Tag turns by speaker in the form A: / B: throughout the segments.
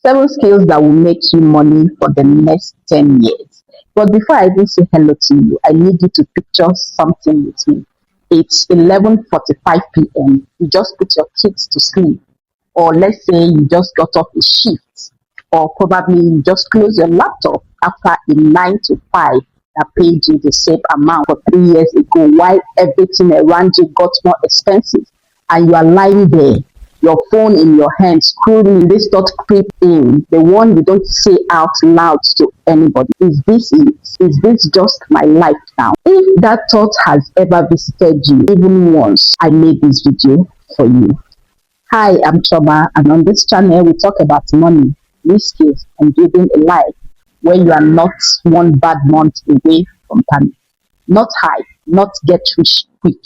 A: 7 skills that will make you money for the next 10 years. But before I even say hello to you, I need you to picture something with me. It's 11:45 p.m. You just put your kids to sleep. Or let's say you just got off a shift. Or probably you just close your laptop after a 9 to 5 that paid you the same amount for 3 years ago while everything around you got more expensive. And you are lying there, your phone in your hand, scrolling, this thought creep in, the one you don't say out loud to anybody. Is this it? Is this just my life now? If that thought has ever visited you, even once, I made this video for you. Hi, I'm Choma, and on this channel, we talk about money, skills, and building a life where you are not one bad month away from panic. Not high, not get rich quick.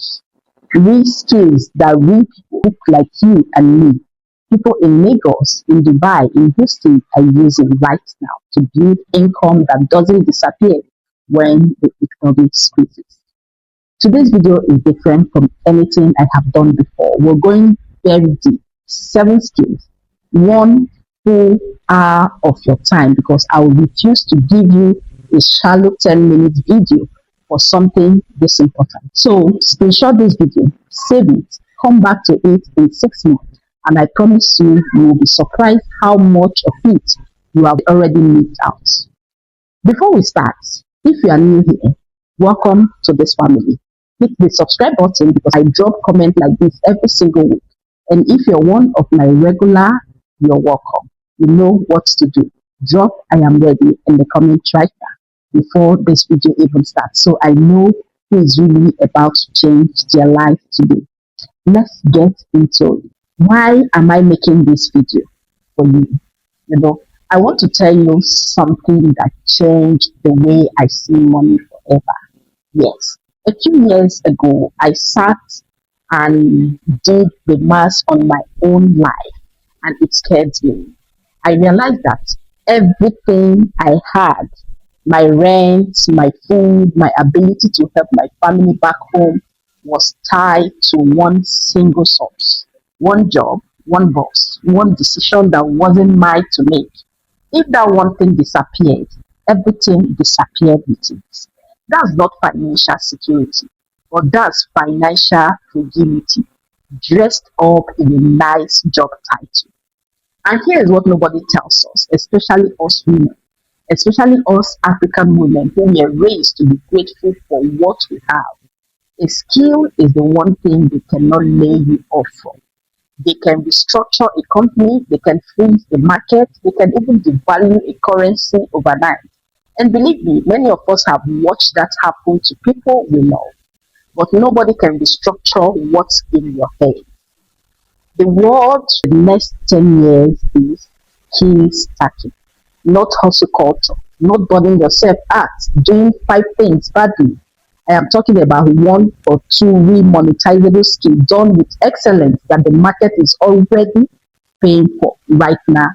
A: Real skills that real people like you and me, people in Lagos, in Dubai, in Houston, are using right now to build income that doesn't disappear when the economy squeezes. Today's video is different from anything I have done before. We're going very deep. 7 skills. 1 full hour of your time, because I will refuse to give you a shallow 10-minute video for something this important. So screenshot this video, save it, come back to it in 6 months, and I promise you, you will be surprised how much of it you have already missed out. Before we start, if you are new here, welcome to this family. Hit the subscribe button because I drop comments like this every single week. And if you're one of my regular, you're welcome. You know what to do. Drop I am ready in the comment right now before this video even starts, so I know who is really about to change their life today. Let's get into it. Why am I making this video for you? I want to tell you something that changed the way I see money forever. Yes, a few years ago, I sat and did the math on my own life, and it scared me. I realized that everything I had, my rent, my food, my ability to help my family back home, was tied to one single source, one job, one boss, one decision that wasn't mine to make. If that one thing disappeared, everything disappeared with it. That's not financial security, but that's financial fragility, dressed up in a nice job title. And here's what nobody tells us, especially us women, especially us African women who were raised to be grateful for what we have. A skill is the one thing they cannot lay you off from. They can restructure a company, they can freeze the market, they can even devalue a currency overnight. And believe me, many of us have watched that happen to people we love. But nobody can restructure what's in your head. The word for the next 10 years is skill stacking, not hustle culture, not burning yourself out, doing 5 things badly. I am talking about 1 or 2 real monetizable skills done with excellence that the market is already paying for right now,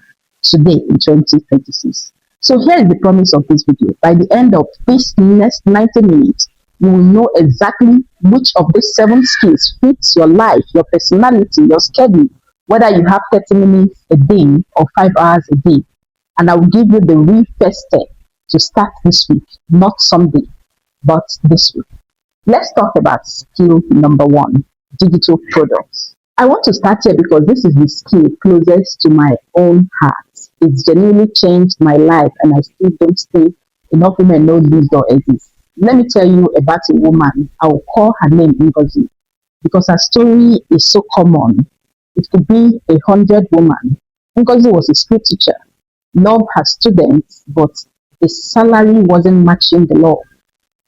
A: today in 2026. So here is the promise of this video. By the end of this next 90 minutes, you will know exactly which of these 7 skills fits your life, your personality, your schedule, whether you have 30 minutes a day or 5 hours a day. And I will give you the real first step to start this week, not someday, but this week. Let's talk about skill number 1, digital products. I want to start here because this is the skill closest to my own heart. It's genuinely changed my life, and I still don't think enough women know this or exist. Let me tell you about a woman. I will call her name Ngozi because her story is so common. It could be 100 women. Ngozi was a school teacher, loved her students, but the salary wasn't matching the love.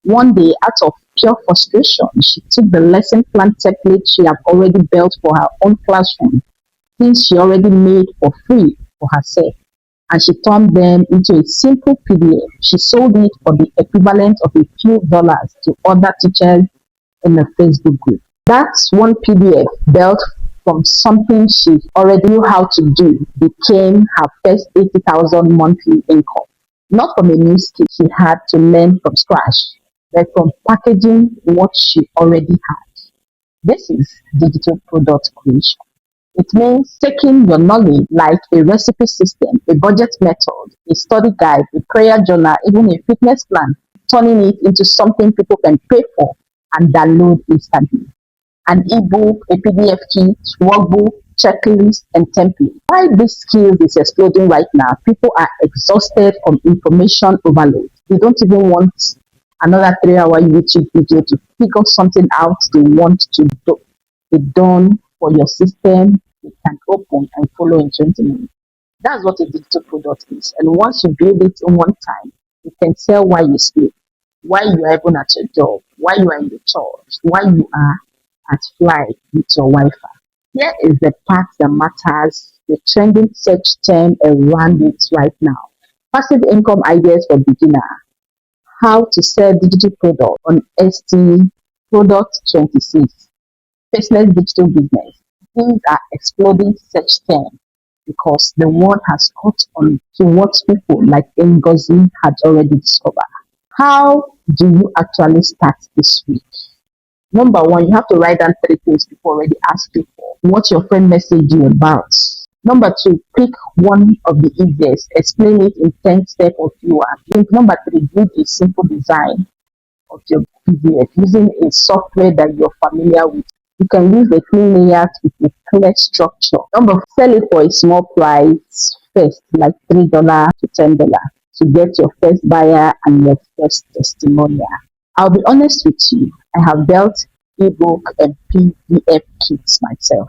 A: One day, out of pure frustration, she took the lesson plan template she had already built for her own classroom, things she already made for free for herself, and she turned them into a simple PDF. She sold it for the equivalent of a few dollars to other teachers in a Facebook group. That's one PDF built from something she already knew how to do became her first 80,000 monthly income. Not from a new skill she had to learn from scratch, but from packaging what she already had. This is digital product creation. It means taking your knowledge like a recipe system, a budget method, a study guide, a prayer journal, even a fitness plan, turning it into something people can pay for and download instantly. An ebook, a PDF kit, workbook, checklist, and template. Why this skill is exploding right now? People are exhausted from information overload. They don't even want another 3 hour YouTube video to figure something out they want to do. Be done for your system. You can open and follow in 20 minutes. That's what a digital product is. And once you build it in one time, you can tell why you sleep, why you are even at your job, why you are in the church, why you are at flight with your Wi-Fi. Here is the part that matters, the trending search term around it right now. Passive income ideas for beginner. How to sell digital product on ST Product 26. Faceless digital business. These are exploding search terms because the world has caught on to what people like Ngozi had already discovered. How do you actually start this week? Number one, you have to write down three things people already ask you for. What your friend messaged you about. Number two, pick one of the easiest. Explain it in 10 steps or fewer. Then number three, build a simple design of your PDF using a software that you're familiar with. You can use a clean layout with a clear structure. Number four, sell it for a small price first, like $3 to $10 to get your first buyer and your first testimonial. I'll be honest with you, I have dealt ebook and PDF kits myself.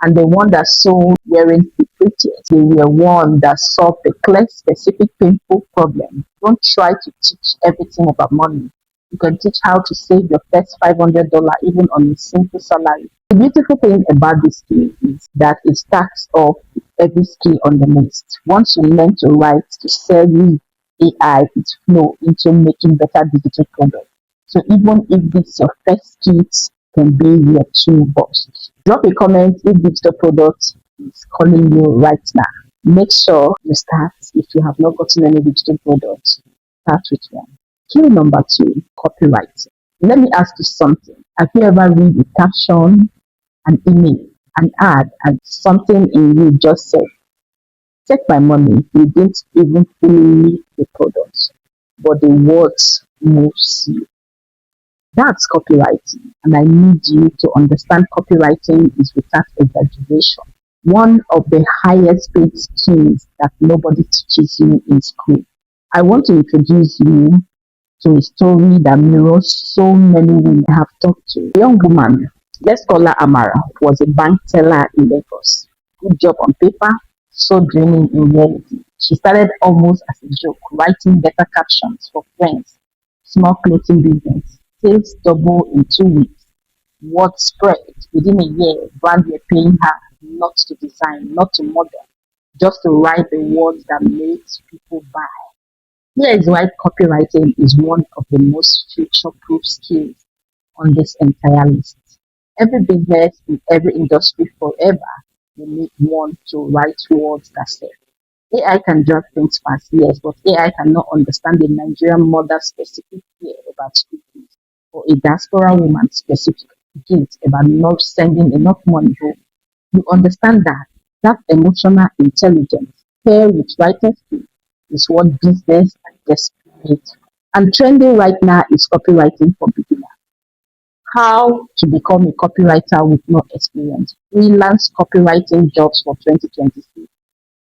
A: And the one that sold weren't the prettiest. They were one that solved a clear, specific, painful problem. Don't try to teach everything about money. You can teach how to save your first $500 even on a simple salary. The beautiful thing about this skill is that it starts off with every skill on the list. Once you learn to write, to sell, use AI, it flow into making better digital products. So even if this is your first kit, can be your toolbox. Drop a comment if digital product is calling you right now. Make sure you start if you have not gotten any digital product. Start with one. Skill number two, copywriting. Let me ask you something. Have you ever read a caption, an email, an ad, and something in you just said, take my money, you didn't even fully read the product, but the words moves you. That's copywriting, and I need you to understand copywriting is without exaggeration one of the highest paid skills that nobody teaches you in school. I want to introduce you to a story that mirrors so many women I have talked to. A young woman, let's call her Amara, was a bank teller in Lagos. Good job on paper, so draining in reality. She started almost as a joke, writing better captions for friends, small clothing business. Sales double in 2 weeks. Word spread. Within a year, brands were paying her not to design, not to model, just to write the words that makes people buy. Here is why copywriting is one of the most future-proof skills on this entire list. Every business in every industry forever will need one to write words that sell. AI can draft things fast, yes, but AI cannot understand a Nigerian mother's specific fear about school fees or a diaspora woman's specific guilt about not sending enough money home. You understand that that emotional intelligence paired with writing skills is what business are desperate. And trending right now is copywriting for beginners. How to become a copywriter with no experience. Freelance copywriting jobs for 2026.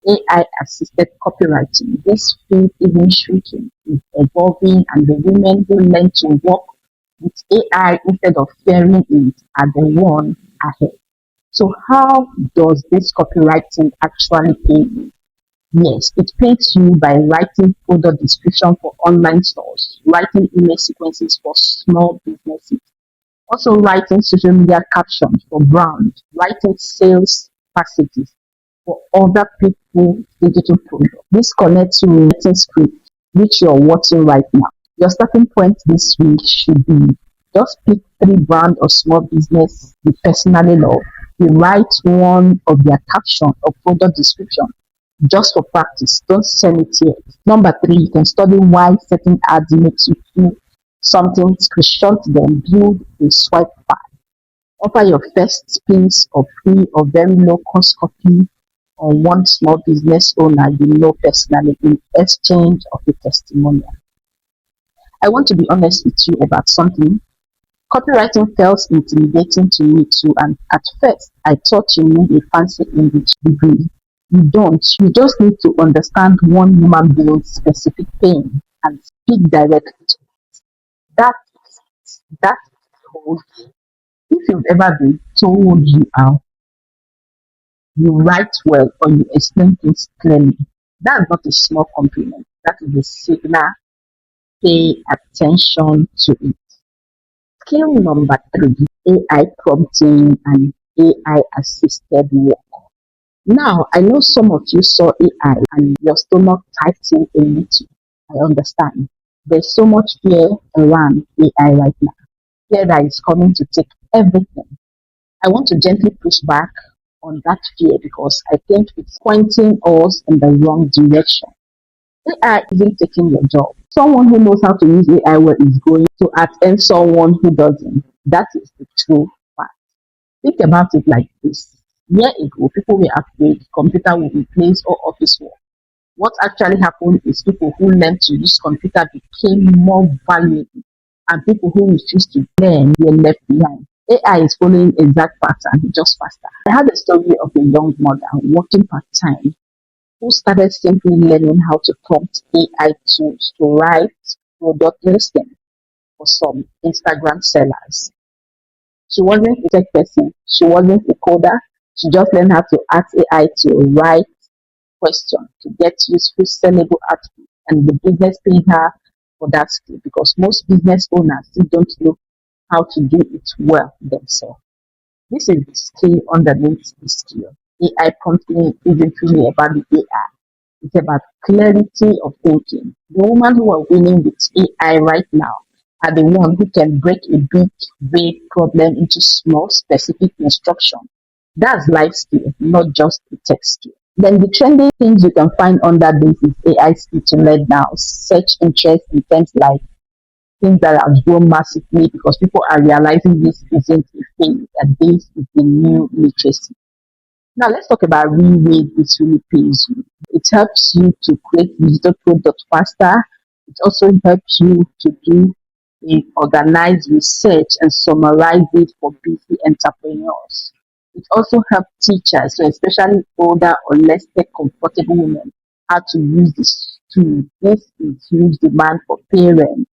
A: AI assisted copywriting. This field even shrinking is evolving, and the women who learn to work with AI instead of fearing it are the one ahead. So how does this copywriting actually pay you? Yes, it pays you by writing product description for online stores, writing email sequences for small businesses, also writing social media captions for brands, writing sales passages for other people's digital products. This connects to writing script, which you're watching right now. Your starting point this week should be just pick three brand or small business you personally love. You write one of their caption or product description just for practice. Don't send it yet. Number three, you can study why certain ads makes you feel something, screenshot them, build a swipe path. Offer your first piece of free or very low cost copy on one small business owner you know personally in exchange of a testimonial. I want to be honest with you about something. Copywriting felt intimidating to me too, and at first I thought you need a fancy English degree. You don't. You just need to understand one human being's specific pain and speak directly to that. That whole. If you've ever been told you are, you write well or you explain things clearly, that's not a small compliment. That is a signal. Pay attention to it. Skill number three, AI prompting and AI assisted work. Now, I know some of you saw AI and your stomach typed in a little. I understand. There's so much fear around AI right now. Fear that is coming to take everything. I want to gently push back on that fear because I think it's pointing us in the wrong direction. AI isn't taking your job. Someone who knows how to use AI well is going to outend someone who doesn't. That is the true fact. Think about it like this. Years ago, people were afraid computer would replace all office work. What actually happened is people who learned to use computer became more valuable, and people who refused to learn were left behind. AI is following exact pattern, just faster. I had a story of a young mother working part-time who started simply learning how to prompt AI tools to write product listing for some Instagram sellers. She wasn't a tech person, she wasn't a coder, she just learned how to ask AI to write questions to get useful sellable output, and the business paid her for that skill because most business owners still don't know how to do it well themselves. This is the skill underneath the skill. AI prompting isn't really about the AI. It's about clarity of thinking. The women who are winning with AI right now are the ones who can break a vague problem into small, specific instruction. That's life skill, not just a tech skill. Then the trending things you can find under this is AI skill to learn now. Search interest in things like things that have grown massively because people are realizing this isn't a thing, that this is the new literacy. Now let's talk about real ways this really pays you. It helps you to create digital products faster. It also helps you to do a organized research and summarize it for busy entrepreneurs. It also helps teachers, so especially older or less tech comfortable women, how to use this tool. This is huge demand for parents